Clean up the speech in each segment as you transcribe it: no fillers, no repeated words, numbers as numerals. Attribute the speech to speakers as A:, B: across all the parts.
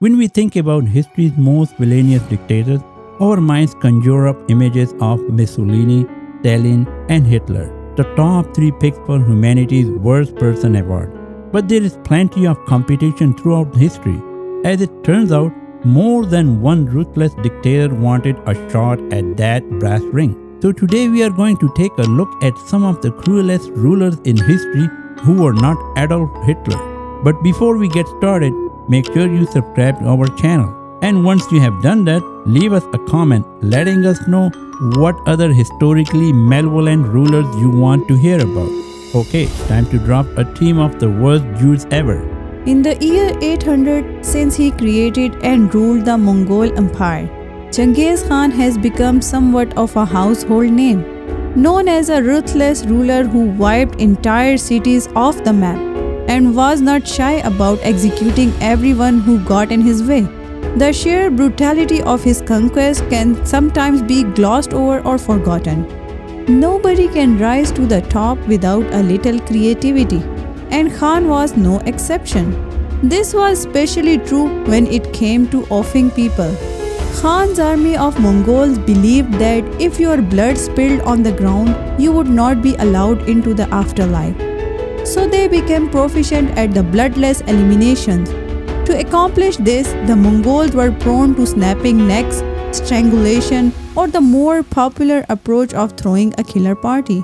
A: When we think about history's most villainous dictators, our minds conjure up images of Mussolini, Stalin, and Hitler, the top three picks for humanity's worst person award. But there is plenty of competition throughout history. As it turns out, more than one ruthless dictator wanted a shot at that brass ring. So today we are going to take a look at some of the cruelest rulers in history who were not Adolf Hitler. But before we get started, make sure you subscribe to our channel. And once you have done that, leave us a comment letting us know what other historically malevolent rulers you want to hear about. Okay, time to drop a team of the worst Jews ever.
B: In the year 800, since he created and ruled the Mongol Empire, Genghis Khan has become somewhat of a household name, known as a ruthless ruler who wiped entire cities off the map and was not shy about executing everyone who got in his way. The sheer brutality of his conquest can sometimes be glossed over or forgotten. Nobody can rise to the top without a little creativity, and Khan was no exception. This was especially true when it came to offing people. Khan's army of Mongols believed that if your blood spilled on the ground, you would not be allowed into the afterlife. So they became proficient at the bloodless eliminations. To accomplish this, the Mongols were prone to snapping necks, strangulation, or the more popular approach of throwing a killer party.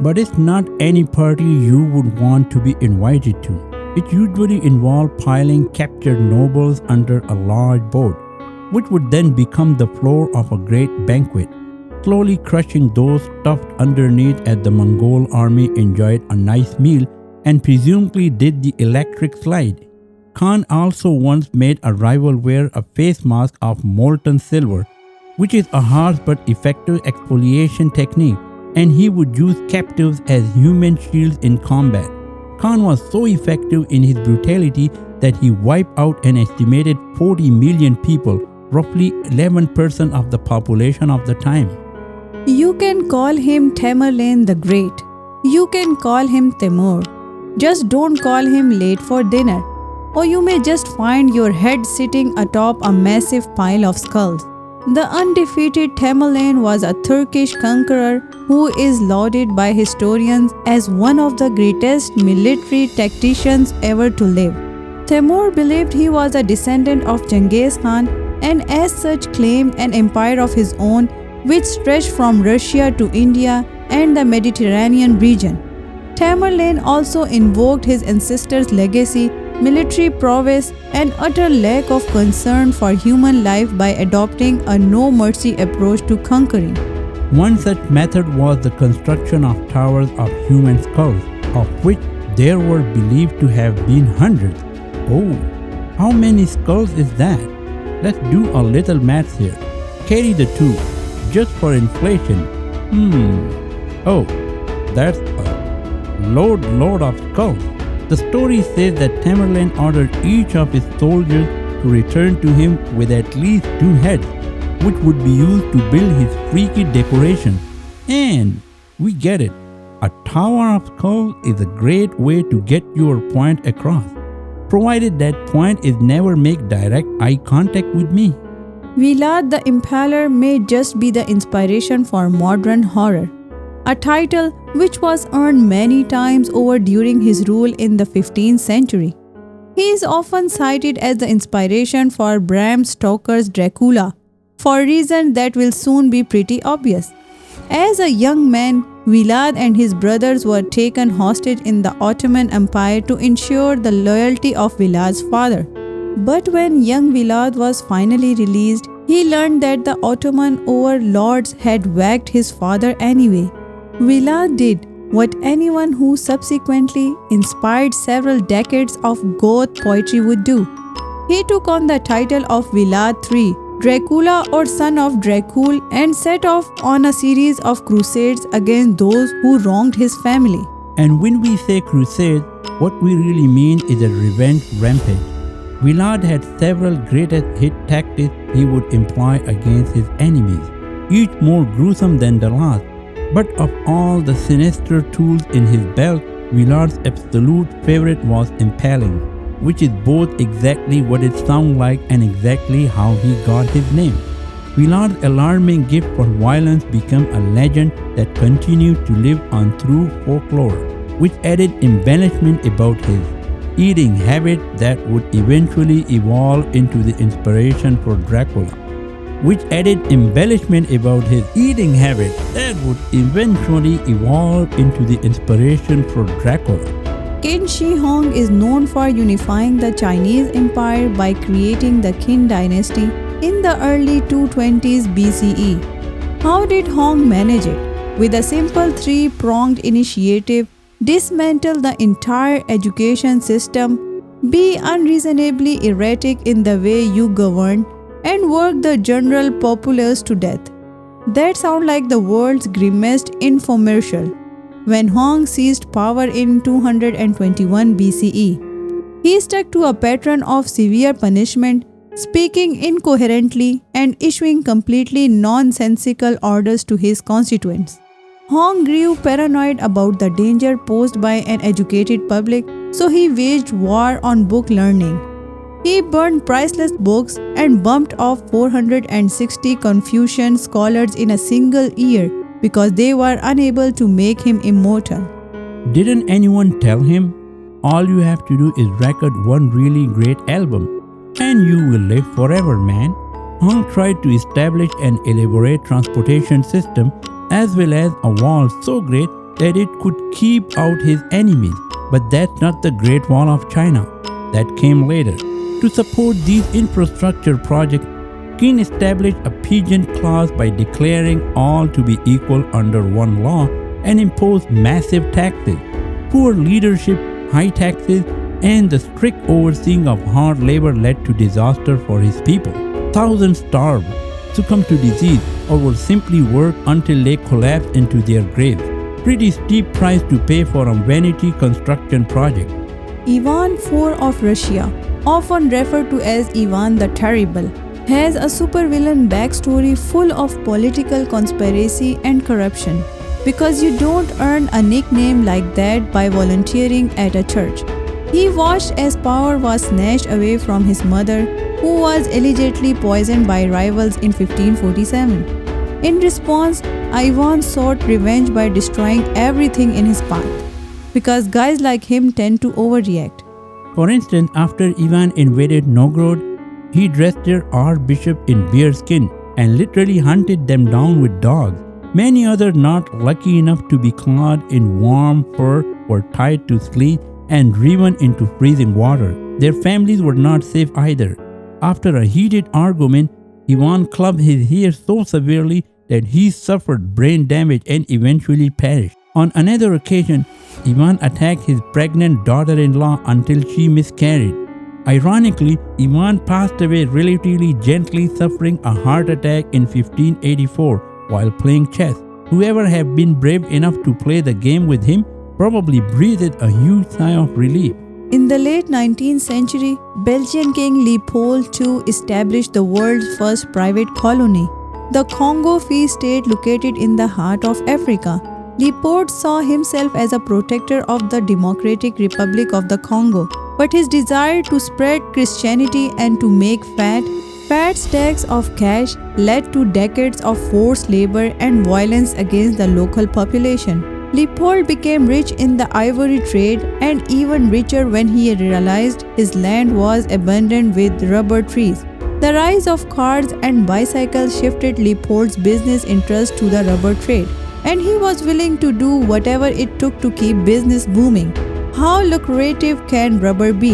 A: But it's not any party you would want to be invited to. It usually involved piling captured nobles under a large board, which would then become the floor of a great banquet, slowly crushing those stuffed underneath as the Mongol army enjoyed a nice meal and presumably did the electric slide. Khan also once made a rival wear a face mask of molten silver, which is a harsh but effective exfoliation technique, and he would use captives as human shields in combat. Khan was so effective in his brutality that he wiped out an estimated 40 million people, roughly 11% of the population of the time.
B: You can call him Tamerlane the Great. You can call him Timur. Just don't call him late for dinner. Or you may just find your head sitting atop a massive pile of skulls. The undefeated Tamerlane was a Turkish conqueror who is lauded by historians as one of the greatest military tacticians ever to live. Timur believed he was a descendant of Genghis Khan and as such claimed an empire of his own which stretched from Russia to India and the Mediterranean region. Tamerlane also invoked his ancestors' legacy, military prowess, and utter lack of concern for human life by adopting a no-mercy approach to conquering.
A: One such method was the construction of towers of human skulls, of which there were believed to have been hundreds. Oh, how many skulls is that? Let's do a little math here. Carry the two, just for inflation. Oh, that's a load of skulls. The story says that Tamerlane ordered each of his soldiers to return to him with at least 2 heads, which would be used to build his freaky decoration. And we get it. A tower of skulls is a great way to get your point across, provided that point is never make direct eye contact with me.
B: Vlad the Impaler may just be the inspiration for modern horror, a title which was earned many times over during his rule in the 15th century. He is often cited as the inspiration for Bram Stoker's Dracula, for reasons that will soon be pretty obvious. As a young man, Vlad and his brothers were taken hostage in the Ottoman Empire to ensure the loyalty of Vlad's father. But when young Vlad was finally released, he learned that the Ottoman overlords had whacked his father anyway. Vlad did what anyone who subsequently inspired several decades of Goth poetry would do. He took on the title of Vlad III, Dracula or son of Dracul, and set off on a series of crusades against those who wronged his family.
A: And when we say crusade, what we really mean is a revenge rampage. Vlad had several greatest hit tactics he would employ against his enemies, each more gruesome than the last. But of all the sinister tools in his belt, Vlad's absolute favorite was impaling. which is both exactly what it sounds like and exactly how he got his name. Vilad's alarming gift for violence became a legend that continued to live on through folklore, which added embellishment about his eating habit that would eventually evolve into the inspiration for Dracula.
B: Qin Shi Huang is known for unifying the Chinese Empire by creating the Qin dynasty in the early 220s BCE. How did Huang manage it? With a simple three-pronged initiative: dismantle the entire education system, be unreasonably erratic in the way you govern, and work the general populace to death. That sounds like the world's grimmest infomercial. When Huang seized power in 221 BCE, he stuck to a pattern of severe punishment, speaking incoherently and issuing completely nonsensical orders to his constituents. Huang grew paranoid about the danger posed by an educated public, so he waged war on book learning. He burned priceless books and bumped off 460 Confucian scholars in a single year because they were unable to make him immortal.
A: Didn't anyone tell him, all you have to do is record one really great album and you will live forever, man? Huang tried to establish an elaborate transportation system as well as a wall so great that it could keep out his enemies. But that's not the Great Wall of China. That came later. To support these infrastructure projects, Qin established a peasant class by declaring all to be equal under one law and imposed massive taxes. Poor leadership, high taxes, and the strict overseeing of hard labor led to disaster for his people. Thousands starved, succumbed to disease, or would simply work until they collapsed into their graves. Pretty steep price to pay for a vanity construction project.
B: Ivan IV of Russia, often referred to as Ivan the Terrible, has a supervillain backstory full of political conspiracy and corruption, because you don't earn a nickname like that by volunteering at a church. He watched as power was snatched away from his mother, who was allegedly poisoned by rivals in 1547. In response, Ivan sought revenge by destroying everything in his path, because guys like him tend to overreact.
A: For instance, after Ivan invaded Novgorod, he dressed their archbishop in bearskin and literally hunted them down with dogs. Many others not lucky enough to be clad in warm fur were tied to sledges and driven into freezing water. Their families were not safe either. After a heated argument, Ivan clubbed his hair so severely that he suffered brain damage and eventually perished. On another occasion, Ivan attacked his pregnant daughter-in-law until she miscarried. Ironically, Ivan passed away relatively gently, suffering a heart attack in 1584 while playing chess. Whoever had been brave enough to play the game with him probably breathed a huge sigh of relief.
B: In the late 19th century, Belgian King Leopold II established the world's first private colony, the Congo Free State located in the heart of Africa. Leopold saw himself as a protector of the Democratic Republic of the Congo, but his desire to spread Christianity and to make fat stacks of cash led to decades of forced labor and violence against the local population. Leopold became rich in the ivory trade and even richer when he realized his land was abundant with rubber trees. The rise of cars and bicycles shifted Leopold's business interest to the rubber trade, and he was willing to do whatever it took to keep business booming. How lucrative can rubber be?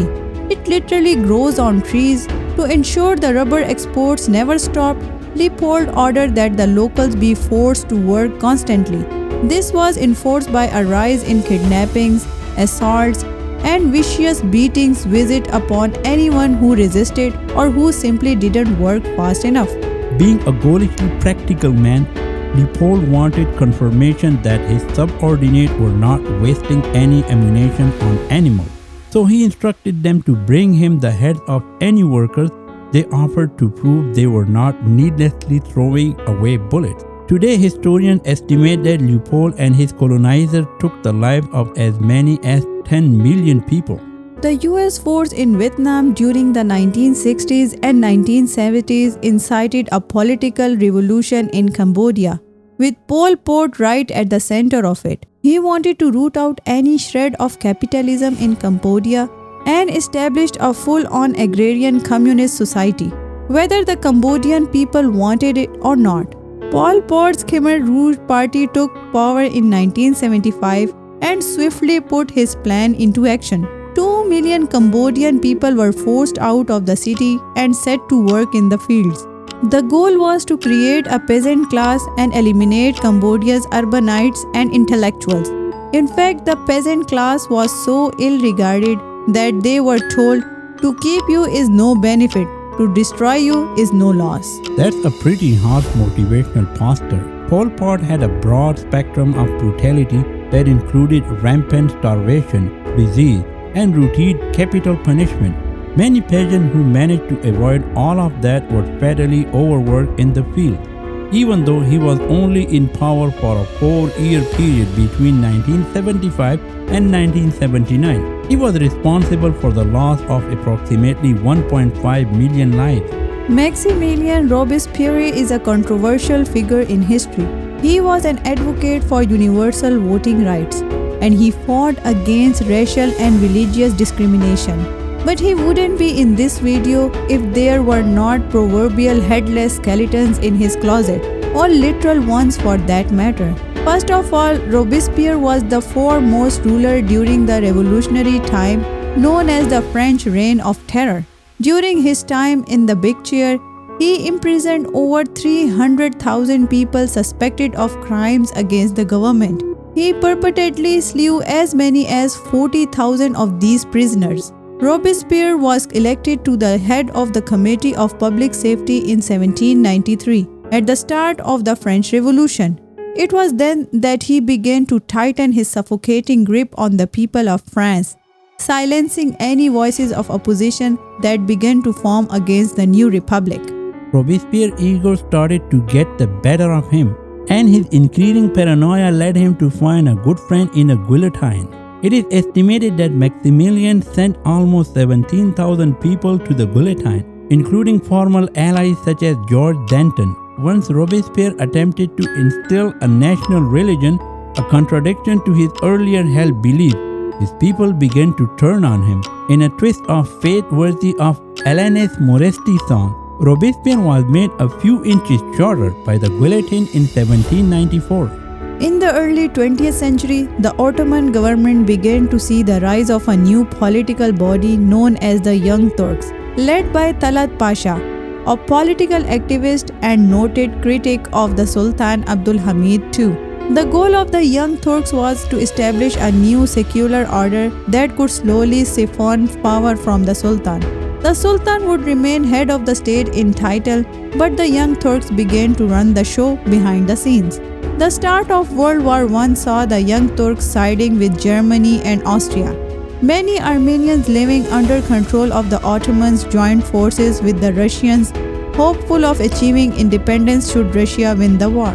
B: It literally grows on trees. To ensure the rubber exports never stopped, Leopold ordered that the locals be forced to work constantly. This was enforced by a rise in kidnappings, assaults, and vicious beatings visited upon anyone who resisted or who simply didn't work fast enough.
A: Being a ghoulishly practical man, Leopold wanted confirmation that his subordinates were not wasting any ammunition on animals. So he instructed them to bring him the heads of any workers they offered to prove they were not needlessly throwing away bullets. Today, historians estimate that Leopold and his colonizers took the lives of as many as 10 million people.
B: The US force in Vietnam during the 1960s and 1970s incited a political revolution in Cambodia, with Pol Pot right at the center of it. He wanted to root out any shred of capitalism in Cambodia and established a full-on agrarian communist society, whether the Cambodian people wanted it or not. Pol Pot's Khmer Rouge party took power in 1975 and swiftly put his plan into action. 2 million Cambodian people were forced out of the city and set to work in the fields. The goal was to create a peasant class and eliminate Cambodia's urbanites and intellectuals. In fact, the peasant class was so ill-regarded that they were told, "To keep you is no benefit, to destroy you is no loss."
A: That's a pretty harsh motivational poster. Pol Pot had a broad spectrum of brutality that included rampant starvation, disease, and routine capital punishment. Many peasants who managed to avoid all of that were fatally overworked in the field. Even though he was only in power for a 4-year period between 1975 and 1979, he was responsible for the loss of approximately 1.5 million lives.
B: Maximilien Robespierre is a controversial figure in history. He was an advocate for universal voting rights, and he fought against racial and religious discrimination. But he wouldn't be in this video if there were not proverbial headless skeletons in his closet, or literal ones for that matter. First of all, Robespierre was the foremost ruler during the revolutionary time known as the French Reign of Terror. During his time in the big chair, he imprisoned over 300,000 people suspected of crimes against the government. He purportedly slew as many as 40,000 of these prisoners. Robespierre was elected to the head of the Committee of Public Safety in 1793, at the start of the French Revolution. It was then that he began to tighten his suffocating grip on the people of France, silencing any voices of opposition that began to form against the new republic.
A: Robespierre's ego started to get the better of him, and his increasing paranoia led him to find a good friend in a guillotine. It is estimated that Maximilien sent almost 17,000 people to the guillotine, including former allies such as George Danton. Once Robespierre attempted to instill a national religion, a contradiction to his earlier held belief, his people began to turn on him. In a twist of fate worthy of Alanis Morissette's song, Robespierre was made a few inches shorter by the guillotine in 1794.
B: In the early 20th century, the Ottoman government began to see the rise of a new political body known as the Young Turks, led by Talat Pasha, a political activist and noted critic of the Sultan Abdul Hamid II. The goal of the Young Turks was to establish a new secular order that could slowly siphon power from the Sultan. The Sultan would remain head of the state in title, but the Young Turks began to run the show behind the scenes. The start of World War I saw the Young Turks siding with Germany and Austria. Many Armenians living under control of the Ottomans joined forces with the Russians, hopeful of achieving independence should Russia win the war.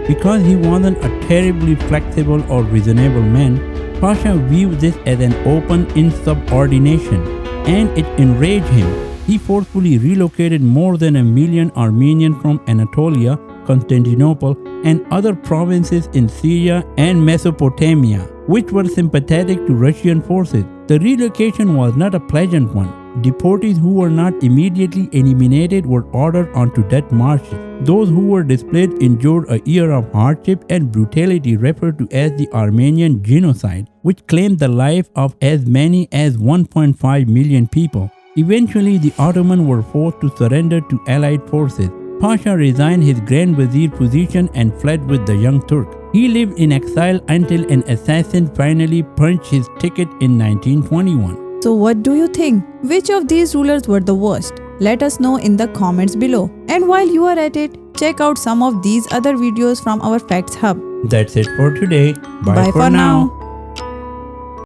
A: Because he wasn't a terribly flexible or reasonable man, Pasha viewed this as an open insubordination, and it enraged him. He forcefully relocated more than 1 million Armenians from Anatolia, Constantinople, and other provinces in Syria and Mesopotamia, which were sympathetic to Russian forces. The relocation was not a pleasant one. Deportees who were not immediately eliminated were ordered onto death marches. Those who were displaced endured a year of hardship and brutality referred to as the Armenian Genocide, which claimed the life of as many as 1.5 million people. Eventually, the Ottomans were forced to surrender to Allied forces. Pasha resigned his Grand Vizier position and fled with the Young Turk. He lived in exile until an assassin finally punched his ticket in 1921.
B: So what do you think? Which of these rulers were the worst? Let us know in the comments below. And while you are at it, check out some of these other videos from our Facts Hub.
A: That's it for today. Bye for now.